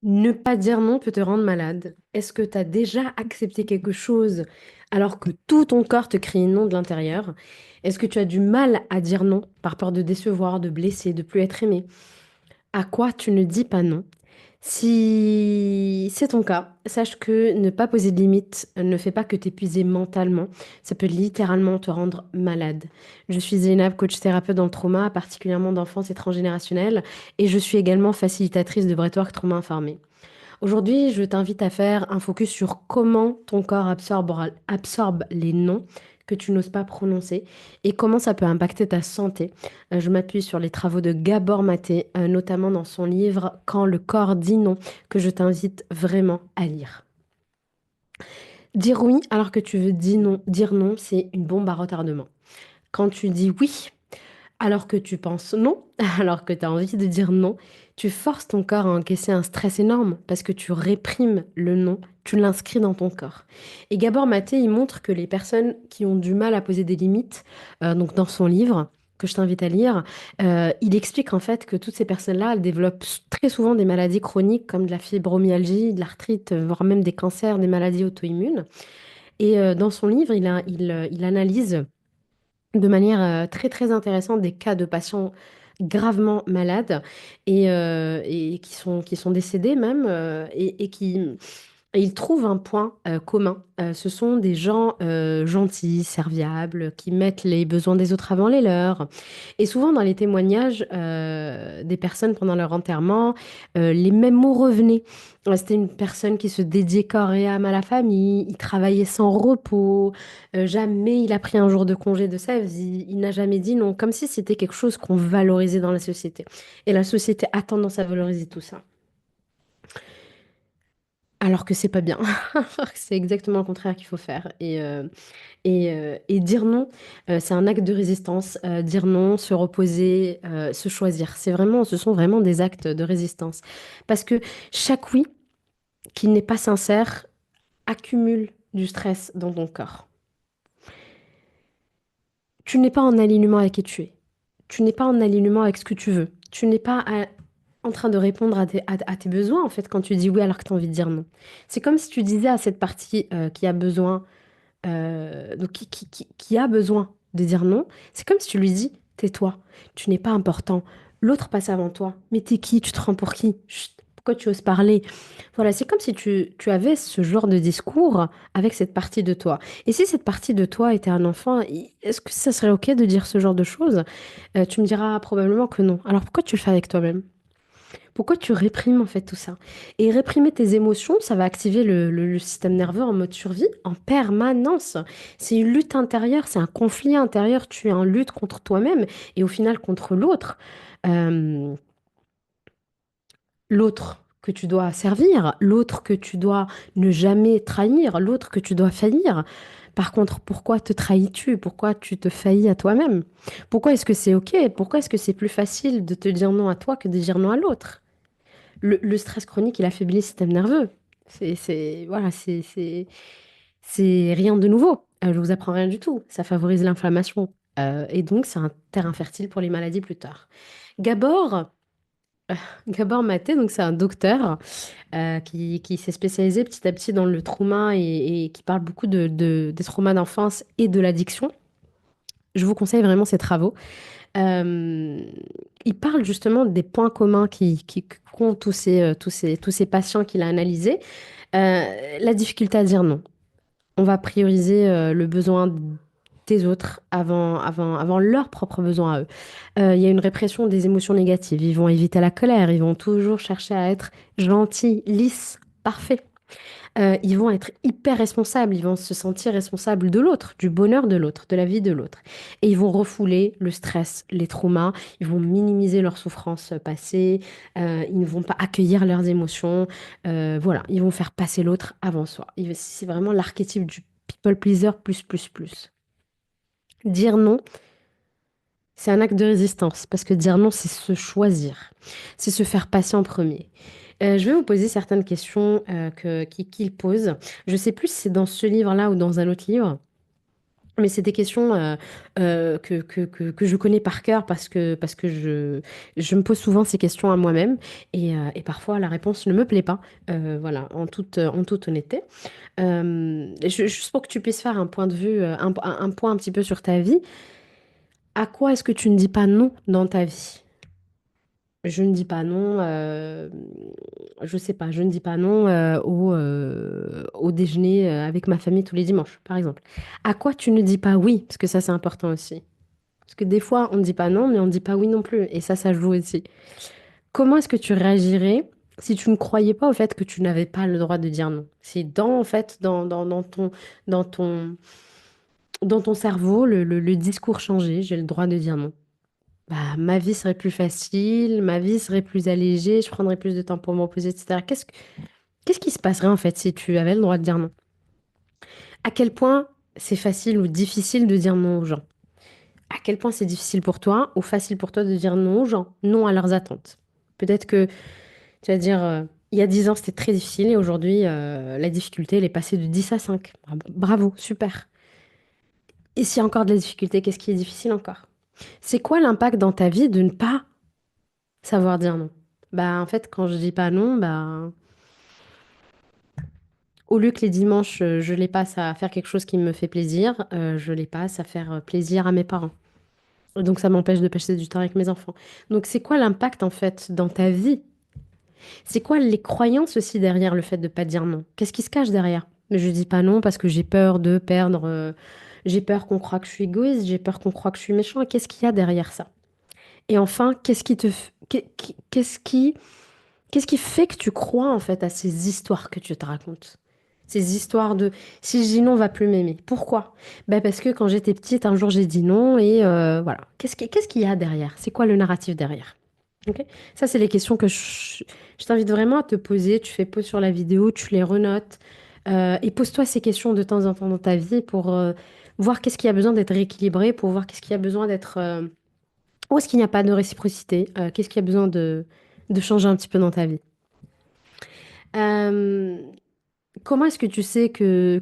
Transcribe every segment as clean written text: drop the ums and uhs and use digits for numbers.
Ne pas dire non peut te rendre malade. Est-ce que tu as déjà accepté quelque chose alors que tout ton corps te crie non de l'intérieur? Est-ce que tu as du mal à dire non par peur de décevoir, de blesser, de plus être aimé? À quoi tu ne dis pas non? Si c'est ton cas, sache que ne pas poser de limites ne fait pas que t'épuiser mentalement. Ça peut littéralement te rendre malade. Je suis Zainab, coach thérapeute dans le trauma, particulièrement d'enfance et transgénérationnelle, et je suis également facilitatrice de Breathwork Trauma Informé. Aujourd'hui, je t'invite à faire un focus sur comment ton corps absorbe les noms que tu n'oses pas prononcer et comment ça peut impacter ta santé. Je m'appuie sur les travaux de Gabor Maté, notamment dans son livre Quand le corps dit non, que je t'invite vraiment à lire. Dire oui alors que tu veux dire non, c'est une bombe à retardement. Quand tu dis oui alors que tu penses non, alors que tu as envie de dire non, tu forces ton corps à encaisser un stress énorme parce que tu réprimes le non, tu l'inscris dans ton corps. Et Gabor Maté, il montre que les personnes qui ont du mal à poser des limites, donc dans son livre, que je t'invite à lire, il explique en fait que toutes ces personnes-là, elles développent très souvent des maladies chroniques comme de la fibromyalgie, de l'arthrite, voire même des cancers, des maladies auto-immunes. Et dans son livre, il analyse de manière très très intéressante des cas de patients gravement malades et qui sont décédés même et ils trouvent un point commun. Ce sont des gens gentils, serviables, qui mettent les besoins des autres avant les leurs. Et souvent, dans les témoignages des personnes pendant leur enterrement, les mêmes mots revenaient. C'était une personne qui se dédiait corps et âme à la famille, il travaillait sans repos, jamais il a pris un jour de congé de sa vie, il n'a jamais dit non, comme si c'était quelque chose qu'on valorisait dans la société. Et la société a tendance à valoriser tout ça. Alors que c'est pas bien. C'est exactement le contraire qu'il faut faire. Et dire non, c'est un acte de résistance. Dire non, se reposer, se choisir. Ce sont vraiment des actes de résistance. Parce que chaque oui qui n'est pas sincère accumule du stress dans ton corps. Tu n'es pas en alignement avec qui tu es. Tu n'es pas en alignement avec ce que tu veux. Tu n'es pas en train de répondre à tes besoins, en fait, quand tu dis oui alors que tu as envie de dire non. C'est comme si tu disais à cette partie qui a besoin donc qui a besoin de dire non, c'est comme si tu lui dis, tais-toi, tu n'es pas important, l'autre passe avant toi, mais t'es qui, tu te rends pour qui? Chut, pourquoi tu oses parler? Voilà, c'est comme si tu avais ce genre de discours avec cette partie de toi. Et si cette partie de toi était un enfant, est-ce que ça serait OK de dire ce genre de choses? Tu me diras probablement que non. Alors pourquoi tu le fais avec toi-même? Pourquoi tu réprimes en fait tout ça? Et réprimer tes émotions, ça va activer le système nerveux en mode survie en permanence. C'est une lutte intérieure, c'est un conflit intérieur. Tu es en lutte contre toi-même et au final contre l'autre. Euh, L'autre que tu dois servir, l'autre que tu dois ne jamais trahir, l'autre que tu dois faillir. Par contre, pourquoi te trahis-tu? Pourquoi tu te faillis à toi-même? Pourquoi est-ce que c'est OK? Pourquoi est-ce que c'est plus facile de te dire non à toi que de dire non à l'autre? Le stress chronique, il affaiblit le système nerveux. Voilà, c'est rien de nouveau. Je vous apprends rien du tout. Ça favorise l'inflammation. Et donc, c'est un terrain fertile pour les maladies plus tard. Gabor, Gabor Maté, donc c'est un docteur qui s'est spécialisé petit à petit dans le trauma et qui parle beaucoup des traumas d'enfance et de l'addiction. Je vous conseille vraiment ses travaux. Euh, il parle justement des points communs qu'ont tous ces patients qu'il a analysés. La difficulté à dire non. On va prioriser le besoin des autres avant leurs propres besoins à eux. Il y a une répression des émotions négatives. Ils vont éviter la colère. Ils vont toujours chercher à être gentils, lisses, parfaits. Ils vont être hyper responsables, ils vont se sentir responsables de l'autre, du bonheur de l'autre, de la vie de l'autre. Et ils vont refouler le stress, les traumas, ils vont minimiser leurs souffrances passées, ils ne vont pas accueillir leurs émotions, voilà, ils vont faire passer l'autre avant soi. C'est vraiment l'archétype du people pleaser plus, plus, plus. Dire non, c'est un acte de résistance, parce que dire non, c'est se choisir, c'est se faire passer en premier. Je vais vous poser certaines questions qu'il pose. Je sais plus si c'est dans ce livre-là ou dans un autre livre. Mais c'est des questions que je connais par cœur parce que je me pose souvent ces questions à moi-même et parfois la réponse ne me plaît pas. Voilà, en toute honnêteté. Juste pour que tu puisses faire un point de vue, un point un petit peu sur ta vie, à quoi est-ce que tu ne dis pas non dans ta vie? Je ne dis pas non, je sais pas, je ne dis pas non au déjeuner avec ma famille tous les dimanches, par exemple. À quoi tu ne dis pas oui? Parce que ça, c'est important aussi. Parce que des fois, on ne dit pas non, mais on ne dit pas oui non plus. Et ça joue aussi. Comment est-ce que tu réagirais si tu ne croyais pas au fait que tu n'avais pas le droit de dire non? Si en fait, dans ton, dans ton cerveau, le discours changeait, j'ai le droit de dire non. Bah, ma vie serait plus facile, ma vie serait plus allégée, je prendrais plus de temps pour me reposer, etc. Qu'est-ce qui se passerait en fait si tu avais le droit de dire non? À quel point c'est facile ou difficile de dire non aux gens? À quel point c'est difficile pour toi ou facile pour toi de dire non aux gens, non à leurs attentes? Peut-être que tu vas dire, il y a 10 ans c'était très difficile et aujourd'hui la difficulté elle est passée de 10 à 5. Bravo, bravo, super. Et s'il y a encore de la difficulté, qu'est-ce qui est difficile encore? C'est quoi l'impact dans ta vie de ne pas savoir dire non? Bah, en fait, quand je dis pas non, bah, au lieu que les dimanches, je les passe à faire quelque chose qui me fait plaisir, je les passe à faire plaisir à mes parents. Donc, ça m'empêche de passer du temps avec mes enfants. Donc, c'est quoi l'impact, en fait, dans ta vie? C'est quoi les croyances aussi derrière le fait de pas dire non? Qu'est-ce qui se cache derrière? Je dis pas non parce que j'ai peur de perdre, j'ai peur qu'on croit que je suis égoïste, j'ai peur qu'on croit que je suis méchant. Qu'est-ce qu'il y a derrière ça? Et enfin, qu'est-ce qui fait que tu crois en fait à ces histoires que tu te racontes? Ces histoires de si je dis non, on va plus m'aimer. Pourquoi? Ben parce que quand j'étais petite, un jour j'ai dit non et voilà. Qu'est-ce qu'il y a derrière? C'est quoi le narratif derrière? Ok. Ça, c'est les questions que je t'invite vraiment à te poser. Tu fais pause sur la vidéo, tu les renotes et pose-toi ces questions de temps en temps dans ta vie pour voir qu'est-ce qui a besoin d'être rééquilibré, pour voir qu'est-ce qui a besoin d'être où est-ce qu'il n'y a pas de réciprocité, qu'est-ce qui a besoin de changer un petit peu dans ta vie. Euh, Comment est-ce que tu sais que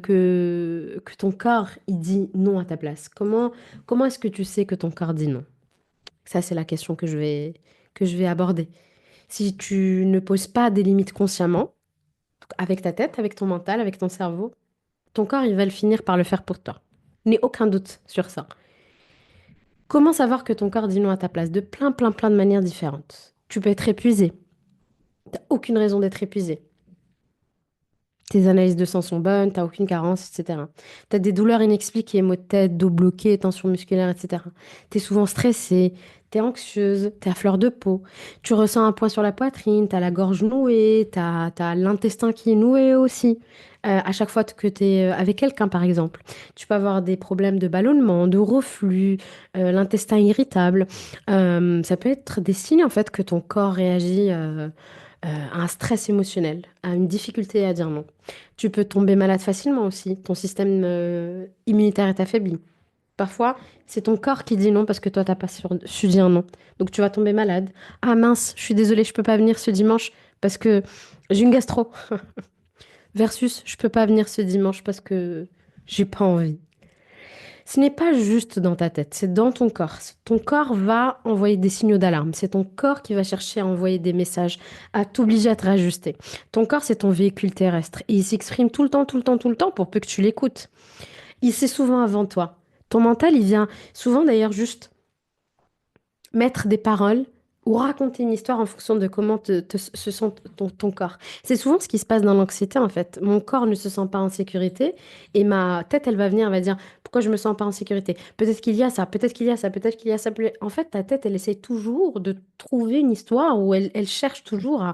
ton corps, il dit non à ta place? Comment est-ce que tu sais que ton corps dit non? Ça, c'est la question que je vais aborder. Si tu ne poses pas des limites consciemment, avec ta tête, avec ton mental, avec ton cerveau, ton corps, il va le finir par le faire pour toi. N'aie aucun doute sur ça. Comment savoir que ton corps dit non à ta place? De plein de manières différentes. Tu peux être épuisé. T'as aucune raison d'être épuisé. Tes analyses de sang sont bonnes, t'as aucune carence, etc. T'as des douleurs inexpliquées, maux de tête, dos bloqué, tension musculaire, etc. T'es souvent stressée, t'es anxieuse, t'es à fleur de peau, tu ressens un poids sur la poitrine, t'as la gorge nouée, t'as l'intestin qui est noué aussi. À chaque fois que t'es avec quelqu'un, par exemple, tu peux avoir des problèmes de ballonnement, de reflux, l'intestin irritable. Ça peut être des signes en fait que ton corps réagit à un stress émotionnel, à une difficulté à dire non. Tu peux tomber malade facilement aussi. Ton système immunitaire est affaibli. Parfois, c'est ton corps qui dit non parce que toi, t'as pas su dire non. Donc, tu vas tomber malade. Ah mince, je suis désolée, je peux pas venir ce dimanche parce que j'ai une gastro. Versus, je peux pas venir ce dimanche parce que j'ai pas envie. Ce n'est pas juste dans ta tête, c'est dans ton corps. Ton corps va envoyer des signaux d'alarme. C'est ton corps qui va chercher à envoyer des messages, à t'obliger à te réajuster. Ton corps, c'est ton véhicule terrestre. Et il s'exprime tout le temps, tout le temps, tout le temps pour peu que tu l'écoutes. Il sait souvent avant toi. Ton mental, il vient souvent d'ailleurs juste mettre des paroles ou raconter une histoire en fonction de comment se sent ton corps. C'est souvent ce qui se passe dans l'anxiété en fait. Mon corps ne se sent pas en sécurité et ma tête, elle va venir, elle va dire pourquoi je me sens pas en sécurité. Peut-être qu'il y a ça, peut-être qu'il y a ça, peut-être qu'il y a ça. En fait, ta tête, elle essaie toujours de trouver une histoire où elle cherche toujours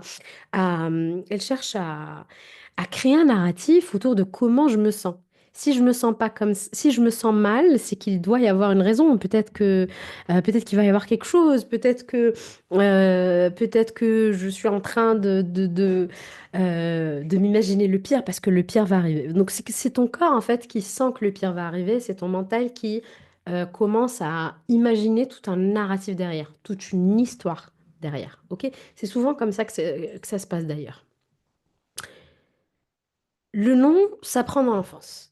elle cherche à créer un narratif autour de comment je me sens. Si je me sens pas comme, si je me sens mal, c'est qu'il doit y avoir une raison. Peut-être qu'il va y avoir quelque chose. Peut-être que je suis en train de m'imaginer le pire parce que le pire va arriver. Donc c'est ton corps en fait qui sent que le pire va arriver. C'est ton mental qui commence à imaginer tout un narratif derrière, toute une histoire derrière. Ok? C'est souvent comme ça que ça se passe d'ailleurs. Le nom s'apprend dans l'enfance.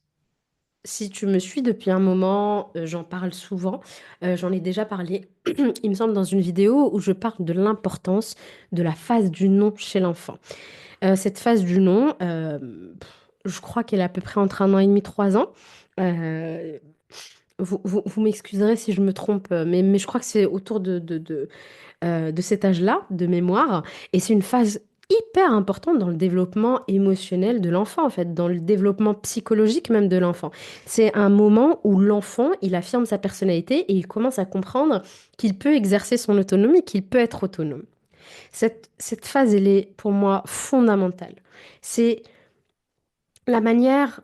si tu me suis depuis un moment, j'en parle souvent. J'en ai déjà parlé, il me semble, dans une vidéo où je parle de l'importance de la phase du non chez l'enfant. Cette phase du non, je crois qu'elle est à peu près entre 1 an et demi, 3 ans. Euh, vous m'excuserez si je me trompe, mais je crois que c'est autour de cet âge-là, de mémoire. Et c'est une phase hyper importante dans le développement émotionnel de l'enfant, en fait, dans le développement psychologique même de l'enfant. C'est un moment où l'enfant, il affirme sa personnalité et il commence à comprendre qu'il peut exercer son autonomie, qu'il peut être autonome. Cette phase, elle est pour moi fondamentale. C'est la manière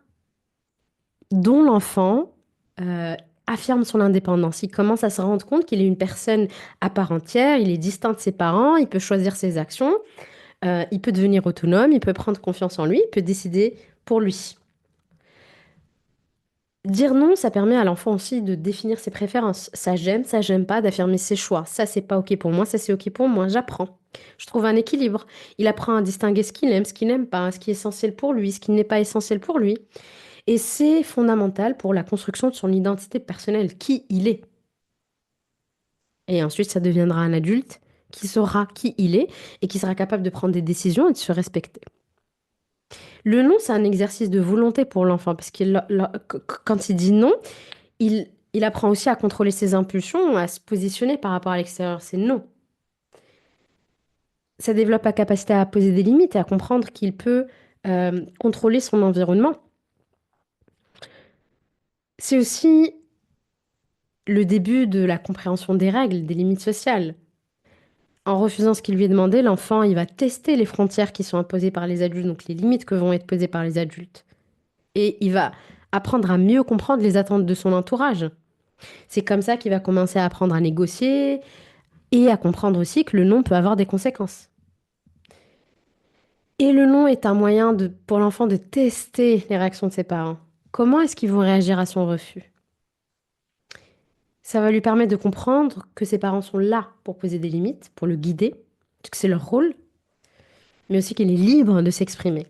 dont l'enfant euh, affirme son indépendance. Il commence à se rendre compte qu'il est une personne à part entière, il est distinct de ses parents, il peut choisir ses actions, il peut devenir autonome, il peut prendre confiance en lui, il peut décider pour lui. Dire non, ça permet à l'enfant aussi de définir ses préférences. Ça j'aime pas, d'affirmer ses choix. Ça, c'est pas OK pour moi, ça, c'est OK pour moi. J'apprends. Je trouve un équilibre. Il apprend à distinguer ce qu'il aime, ce qu'il n'aime pas, ce qui est essentiel pour lui, ce qui n'est pas essentiel pour lui. Et c'est fondamental pour la construction de son identité personnelle, qui il est. Et ensuite, ça deviendra un adulte qui saura qui il est et qui sera capable de prendre des décisions et de se respecter. Le non, c'est un exercice de volonté pour l'enfant, parce quand il dit non, il apprend aussi à contrôler ses impulsions, à se positionner par rapport à l'extérieur. C'est non. Ça développe la capacité à poser des limites et à comprendre qu'il peut contrôler son environnement. C'est aussi le début de la compréhension des règles, des limites sociales. En refusant ce qui lui est demandé, l'enfant, il va tester les frontières qui sont imposées par les adultes, donc les limites que vont être posées par les adultes. Et il va apprendre à mieux comprendre les attentes de son entourage. C'est comme ça qu'il va commencer à apprendre à négocier et à comprendre aussi que le non peut avoir des conséquences. Et le non est un moyen pour l'enfant de tester les réactions de ses parents. Comment est-ce qu'ils vont réagir à son refus? Ça va lui permettre de comprendre que ses parents sont là pour poser des limites, pour le guider, que c'est leur rôle, mais aussi qu'il est libre de s'exprimer.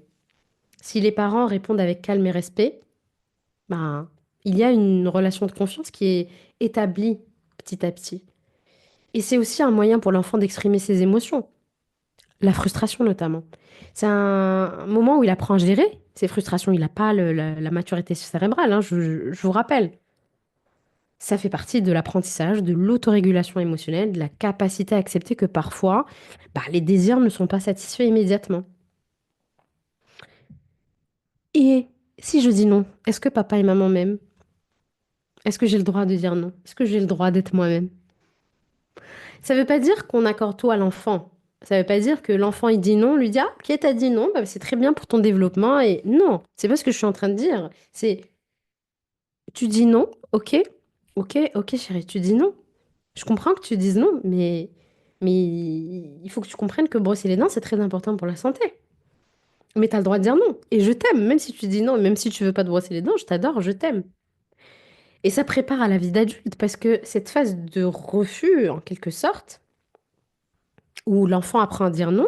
Si les parents répondent avec calme et respect, ben, il y a une relation de confiance qui est établie petit à petit. Et c'est aussi un moyen pour l'enfant d'exprimer ses émotions, la frustration notamment. C'est un moment où il apprend à gérer ses frustrations. Il n'a pas la maturité cérébrale, hein, je vous rappelle. Ça fait partie de l'apprentissage, de l'autorégulation émotionnelle, de la capacité à accepter que parfois, bah, les désirs ne sont pas satisfaits immédiatement. Et si je dis non, est-ce que papa et maman m'aiment? Est-ce que j'ai le droit de dire non? Est-ce que j'ai le droit d'être moi-même? Ça ne veut pas dire qu'on accorde tout à l'enfant. Ça ne veut pas dire que l'enfant il dit non, on lui dit ah, ok, t'as dit non, bah, c'est très bien pour ton développement. Et non, c'est pas ce que je suis en train de dire. C'est tu dis non, ok, ok, ok, chérie, tu dis non. Je comprends que tu dises non, mais il faut que tu comprennes que brosser les dents, c'est très important pour la santé. Mais tu as le droit de dire non. Et je t'aime, même si tu dis non, même si tu veux pas te brosser les dents, je t'adore, je t'aime. Et ça prépare à la vie d'adulte parce que cette phase de refus, en quelque sorte, où l'enfant apprend à dire non,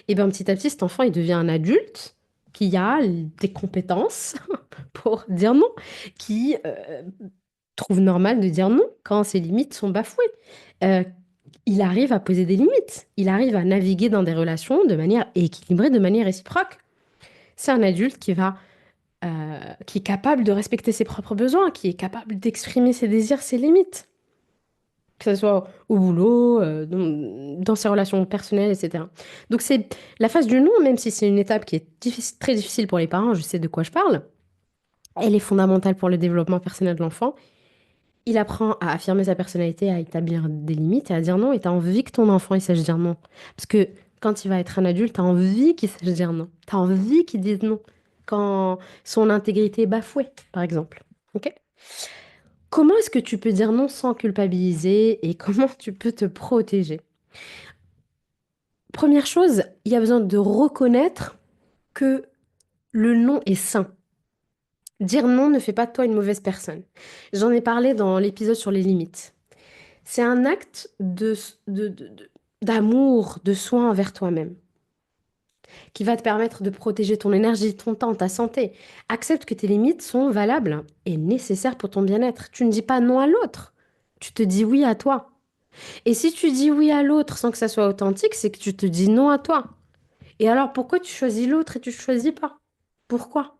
et bien petit à petit, cet enfant, il devient un adulte qui a des compétences pour dire non, qui trouve normal de dire non quand ses limites sont bafouées. Euh, il arrive à poser des limites, il arrive à naviguer dans des relations de manière équilibrée, de manière réciproque. C'est un adulte qui est capable de respecter ses propres besoins, qui est capable d'exprimer ses désirs, ses limites, que ce soit au boulot, dans ses relations personnelles, etc. Donc c'est la phase du non, même si c'est une étape qui est très difficile pour les parents, je sais de quoi je parle, elle est fondamentale pour le développement personnel de l'enfant. Il apprend à affirmer sa personnalité, à établir des limites et à dire non, et tu as envie que ton enfant il sache dire non. Parce que quand il va être un adulte, tu as envie qu'il sache dire non. Tu as envie qu'il dise non. Quand son intégrité est bafouée, par exemple. Ok. Comment est-ce que tu peux dire non sans culpabiliser et comment tu peux te protéger? Première chose, il y a besoin de reconnaître que le non est sain. Dire non ne fait pas de toi une mauvaise personne. J'en ai parlé dans l'épisode sur les limites. C'est un acte d'amour, de soin envers toi-même. qui va te permettre de protéger ton énergie, ton temps, ta santé. Accepte que tes limites sont valables et nécessaires pour ton bien-être. Tu ne dis pas non à l'autre, tu te dis oui à toi. Et si tu dis oui à l'autre sans que ça soit authentique, c'est que tu te dis non à toi. Et alors pourquoi tu choisis l'autre et tu ne choisis pas? Pourquoi?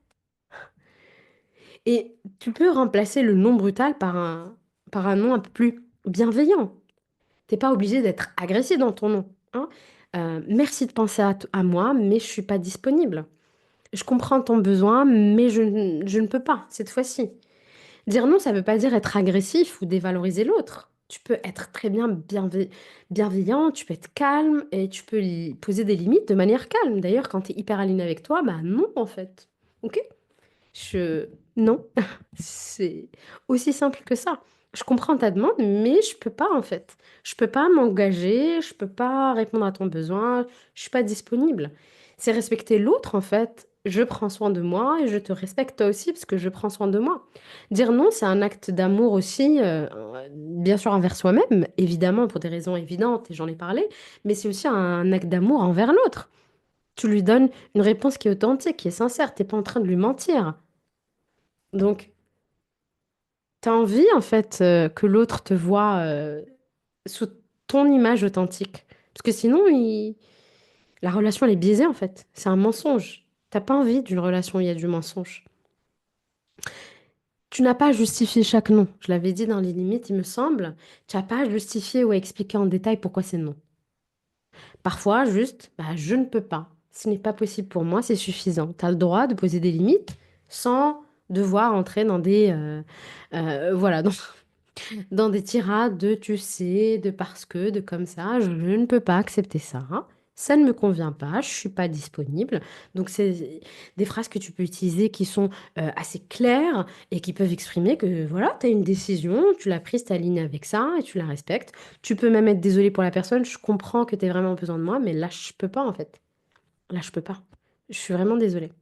Et tu peux remplacer le non brutal par un non un peu plus bienveillant. T'es pas obligé d'être agressif dans ton non, hein. Merci de penser à moi, mais je suis pas disponible. Je comprends ton besoin, mais je ne peux pas cette fois-ci. Dire non, ça ne veut pas dire être agressif ou dévaloriser l'autre. Tu peux être très bien bienveillant, tu peux être calme et tu peux poser des limites de manière calme. D'ailleurs, quand tu es hyper aligné avec toi, bah non en fait. Ok? Je... Non, c'est aussi simple que ça. Je comprends ta demande, mais je peux pas en fait. Je peux pas m'engager, je peux pas répondre à ton besoin, je suis pas disponible. C'est respecter l'autre en fait. Je prends soin de moi et je te respecte toi aussi parce que je prends soin de moi. Dire non, c'est un acte d'amour aussi, bien sûr envers soi-même, évidemment pour des raisons évidentes et j'en ai parlé, mais c'est aussi un acte d'amour envers l'autre. Tu lui donnes une réponse qui est authentique, qui est sincère. T'es pas en train de lui mentir. Donc, tu as envie, en fait, que l'autre te voit sous ton image authentique. Parce que sinon, la relation, elle est biaisée, en fait. C'est un mensonge. T'as pas envie d'une relation où il y a du mensonge. Tu n'as pas à justifier chaque non. Je l'avais dit dans les limites, il me semble. Tu n'as pas à justifier ou à expliquer en détail pourquoi c'est non. Parfois, juste, bah, je ne peux pas. Ce n'est pas possible pour moi, c'est suffisant. Tu as le droit de poser des limites sans devoir entrer dans voilà, dans des tirades de tu sais, de parce que, de comme ça, je ne peux pas accepter ça, hein. Ça ne me convient pas, je suis pas disponible. Donc, c'est des phrases que tu peux utiliser qui sont assez claires et qui peuvent exprimer que voilà, tu as une décision, tu l'as prise, tu aligné avec ça et tu la respectes. Tu peux même être désolé pour la personne, je comprends que tu as vraiment besoin de moi, mais là, je peux pas en fait. Là, je peux pas. Je suis vraiment désolée.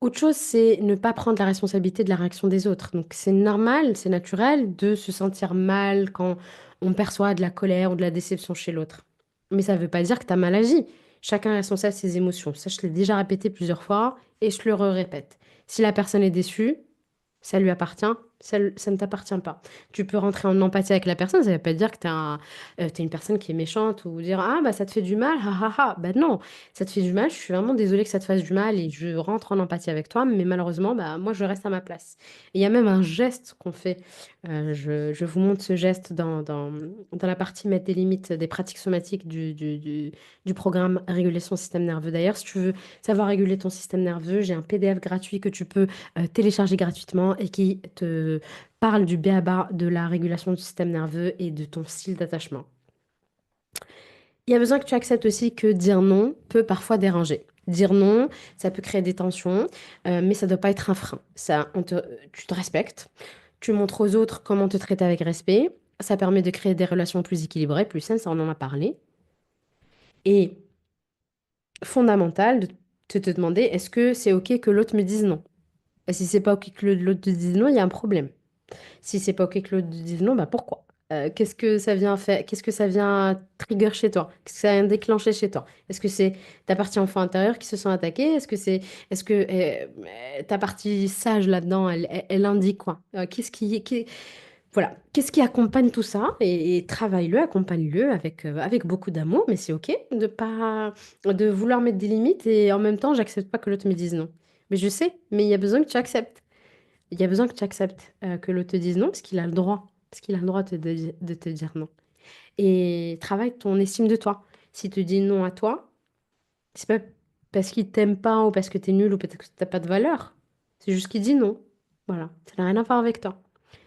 Autre chose, c'est ne pas prendre la responsabilité de la réaction des autres. Donc, c'est normal, c'est naturel de se sentir mal quand on perçoit de la colère ou de la déception chez l'autre. Mais ça ne veut pas dire que tu as mal agi. Chacun est responsable de ses émotions. Ça, je l'ai déjà répété plusieurs fois et je le répète. Si la personne est déçue, ça lui appartient, ça ne t'appartient pas. Tu peux rentrer en empathie avec la personne, ça ne veut pas dire que t'es une personne qui est méchante ou dire ah bah ça te fait du mal, ha ha ha. Bah non, ça te fait du mal, je suis vraiment désolée que ça te fasse du mal et je rentre en empathie avec toi, mais malheureusement, bah moi je reste à ma place. Et il y a même un geste qu'on fait. Je vous montre ce geste dans la partie mettre des limites des pratiques somatiques du programme Réguler son système nerveux. D'ailleurs, si tu veux savoir réguler ton système nerveux, j'ai un PDF gratuit que tu peux télécharger gratuitement et qui te parle du b.a.-ba de la régulation du système nerveux et de ton style d'attachement. Il y a besoin que tu acceptes aussi que dire non peut parfois déranger. Dire non, ça peut créer des tensions, mais ça ne doit pas être un frein. Tu te respectes, tu montres aux autres comment te traiter avec respect. Ça permet de créer des relations plus équilibrées, plus saines, ça on en a parlé. Et fondamental de te demander, est-ce que c'est OK que l'autre me dise non? Et si c'est pas OK que l'autre te dise non, il y a un problème. Si c'est pas OK que l'autre te dise non, bah pourquoi? Qu'est-ce que ça vient faire? Qu'est-ce que ça vient trigger chez toi? Qu'est-ce que ça vient déclencher chez toi? Est-ce que c'est ta partie enfant intérieure qui se sent attaquée? Est-ce que ta partie sage là-dedans, elle indique quoi? Voilà, qu'est-ce qui accompagne tout ça? Et travaille-le, accompagne-le avec beaucoup d'amour, mais c'est OK de vouloir mettre des limites et en même temps, j'accepte pas que l'autre me dise non. Mais je sais, mais il y a besoin que tu acceptes. Il y a besoin que tu acceptes que l'autre te dise non, parce qu'il a le droit. Parce qu'il a le droit de te dire non. Et travaille ton estime de toi. S'il te dit non à toi, c'est pas parce qu'il t'aime pas ou parce que t'es nul ou parce que t'as pas de valeur. C'est juste qu'il dit non. Voilà, ça n'a rien à voir avec toi.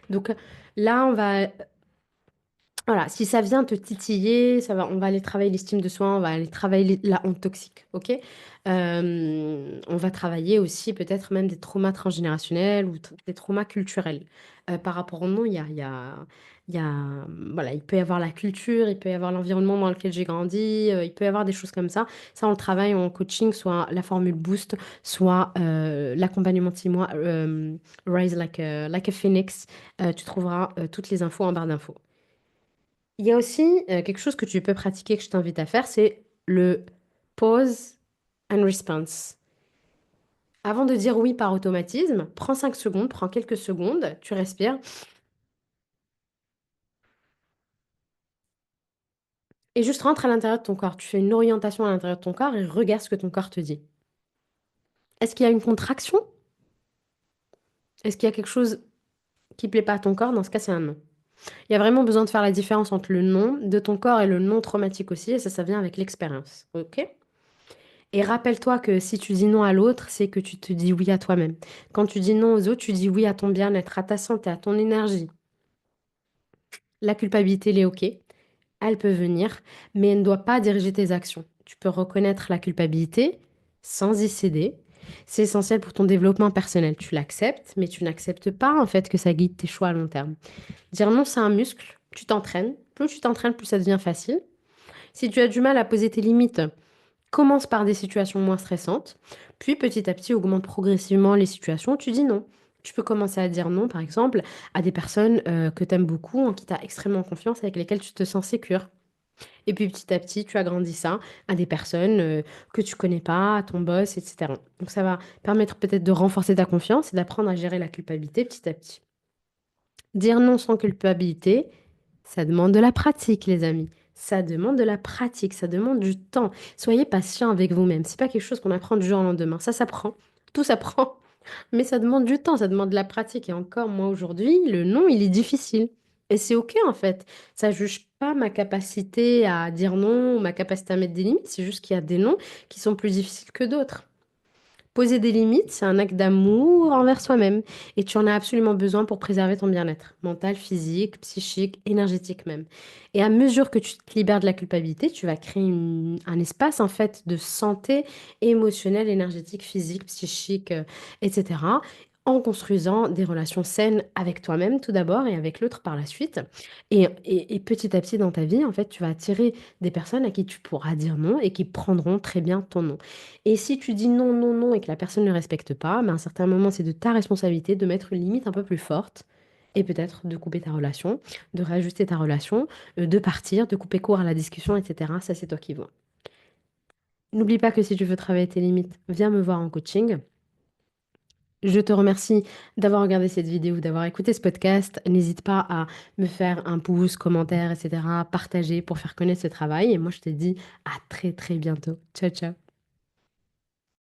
Donc là, voilà, si ça vient te titiller, on va aller travailler l'estime de soi, on va aller travailler la honte toxique, ok? On va travailler aussi peut-être même des traumas transgénérationnels ou des traumas culturels. Par rapport au nom, il y a, voilà, il peut y avoir la culture, il peut y avoir l'environnement dans lequel j'ai grandi, il peut y avoir des choses comme ça. Ça, on le travaille en coaching, soit la formule Boost, soit l'accompagnement de 6 mois, Rise like a Phoenix. Tu trouveras toutes les infos en barre d'infos. Il y a aussi quelque chose que tu peux pratiquer, que je t'invite à faire, c'est le pause and response. Avant de dire oui par automatisme, prends 5 secondes, prends quelques secondes, tu respires et juste rentre à l'intérieur de ton corps. Tu fais une orientation à l'intérieur de ton corps et regarde ce que ton corps te dit. Est-ce qu'il y a une contraction? Est-ce qu'il y a quelque chose qui plaît pas à ton corps? Dans ce cas, c'est un non. Il y a vraiment besoin de faire la différence entre le non de ton corps et le non traumatique aussi, et ça vient avec l'expérience. Ok? Et rappelle-toi que si tu dis non à l'autre, c'est que tu te dis oui à toi-même. Quand tu dis non aux autres, tu dis oui à ton bien-être, à ta santé, à ton énergie. La culpabilité, elle est ok. Elle peut venir, mais elle ne doit pas diriger tes actions. Tu peux reconnaître la culpabilité sans y céder. C'est essentiel pour ton développement personnel. Tu l'acceptes, mais tu n'acceptes pas en fait que ça guide tes choix à long terme. Dire non, c'est un muscle. Tu t'entraînes. Plus tu t'entraînes, plus ça devient facile. Si tu as du mal à poser tes limites, commence par des situations moins stressantes, puis petit à petit augmente progressivement les situations où tu dis non. Tu peux commencer à dire non, par exemple, à des personnes que tu aimes beaucoup, en qui tu as extrêmement confiance, avec lesquelles tu te sens sécure. Et puis petit à petit, tu agrandis ça à des personnes que tu connais pas, à ton boss, etc. Donc ça va permettre peut-être de renforcer ta confiance et d'apprendre à gérer la culpabilité petit à petit. Dire non sans culpabilité, ça demande de la pratique, les amis. Ça demande de la pratique, ça demande du temps. Soyez patient avec vous-même. C'est pas quelque chose qu'on apprend du jour au lendemain. Ça s'apprend. Tout s'apprend. Mais ça demande du temps, ça demande de la pratique. Et encore, moi, aujourd'hui, le non, il est difficile. Et c'est OK, en fait. Ça juge pas ma capacité à dire non ou ma capacité à mettre des limites. C'est juste qu'il y a des noms qui sont plus difficiles que d'autres. Poser des limites, c'est un acte d'amour envers soi-même et tu en as absolument besoin pour préserver ton bien-être mental, physique, psychique, énergétique même. Et à mesure que tu te libères de la culpabilité, tu vas créer un espace en fait de santé émotionnelle, énergétique, physique, psychique, etc. En construisant des relations saines avec toi-même tout d'abord et avec l'autre par la suite. Et petit à petit dans ta vie, en fait, tu vas attirer des personnes à qui tu pourras dire non et qui prendront très bien ton nom. Et si tu dis non, non, non et que la personne ne respecte pas, ben à un certain moment, c'est de ta responsabilité de mettre une limite un peu plus forte et peut-être de couper ta relation, de réajuster ta relation, de partir, de couper court à la discussion, etc. Ça, c'est toi qui vois. N'oublie pas que si tu veux travailler tes limites, viens me voir en coaching. Je te remercie d'avoir regardé cette vidéo, d'avoir écouté ce podcast. N'hésite pas à me faire un pouce, commentaire, etc., partager pour faire connaître ce travail. Et moi, je te dis à très, très bientôt. Ciao, ciao.